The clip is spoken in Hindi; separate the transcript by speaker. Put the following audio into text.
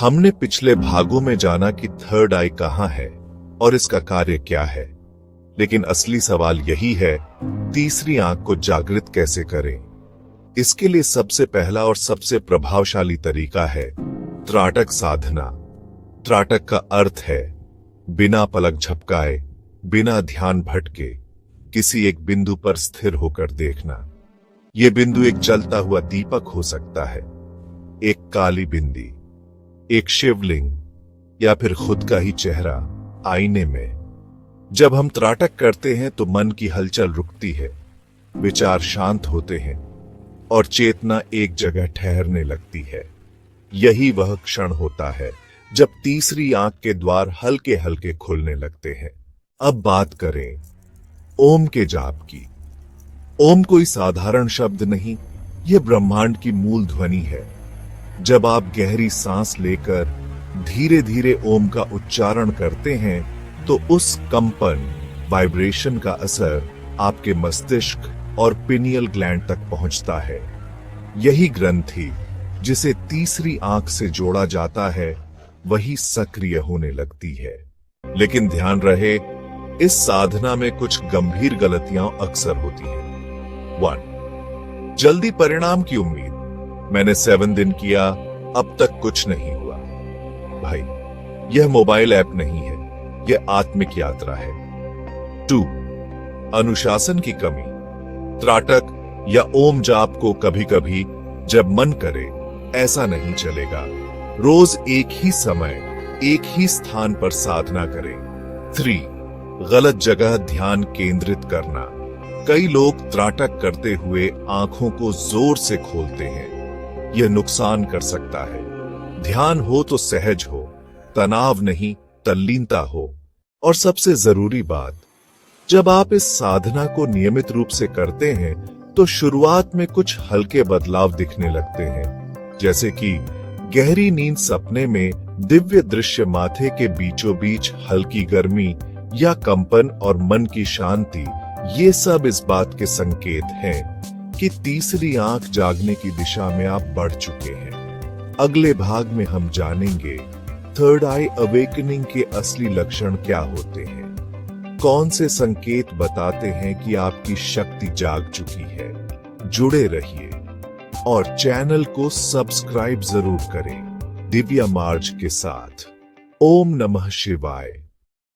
Speaker 1: हमने पिछले भागों में जाना कि थर्ड आई कहां है और इसका कार्य क्या है, लेकिन असली सवाल यही है, तीसरी आंख को जागृत कैसे करें। इसके लिए सबसे पहला और सबसे प्रभावशाली तरीका है त्राटक साधना। त्राटक का अर्थ है बिना पलक झपकाए, बिना ध्यान भटके, किसी एक बिंदु पर स्थिर होकर देखना। यह बिंदु एक जलता हुआ दीपक हो सकता है, एक काली बिंदी, एक शिवलिंग, या फिर खुद का ही चेहरा आईने में। जब हम त्राटक करते हैं तो मन की हलचल रुकती है, विचार शांत होते हैं और चेतना एक जगह ठहरने लगती है। यही वह क्षण होता है जब तीसरी आंख के द्वार हल्के हल्के खुलने लगते हैं। अब बात करें ओम के जाप की। ओम कोई साधारण शब्द नहीं, यह ब्रह्मांड की मूल ध्वनि है। जब आप गहरी सांस लेकर धीरे धीरे ओम का उच्चारण करते हैं तो उस कंपन, वाइब्रेशन का असर आपके मस्तिष्क और पिनियल ग्लैंड तक पहुंचता है। यही ग्रंथि जिसे तीसरी आंख से जोड़ा जाता है वही सक्रिय होने लगती है। लेकिन ध्यान रहे, इस साधना में कुछ गंभीर गलतियां अक्सर होती हैं। 1. जल्दी परिणाम की उम्मीद। मैंने 7 दिन किया, अब तक कुछ नहीं हुआ। भाई, यह मोबाइल ऐप नहीं है, यह आत्मिक यात्रा है। 2. अनुशासन की कमी। त्राटक या ओम जाप को कभी कभी जब मन करे ऐसा नहीं चलेगा। रोज एक ही समय, एक ही स्थान पर साधना करें। 3. गलत जगह ध्यान केंद्रित करना। कई लोग त्राटक करते हुए आंखों को जोर से खोलते हैं, यह नुकसान कर सकता है। ध्यान हो तो सहज हो, तनाव नहीं, तल्लीनता हो। और सबसे जरूरी बात, जब आप इस साधना को नियमित रूप से करते हैं तो शुरुआत में कुछ हल्के बदलाव दिखने लगते हैं, जैसे कि गहरी नींद, सपने में दिव्य दृश्य, माथे के बीचों बीच हल्की गर्मी या कंपन और मन की शांति। ये सब इस बात के संकेत हैं कि तीसरी आंख जागने की दिशा में आप बढ़ चुके हैं। अगले भाग में हम जानेंगे थर्ड आई अवेकनिंग के असली लक्षण क्या होते हैं, कौन से संकेत बताते हैं कि आपकी शक्ति जाग चुकी है। जुड़े रहिए और चैनल को सब्सक्राइब जरूर करें। दिव्या मार्ग के साथ। ओम नमः शिवाय।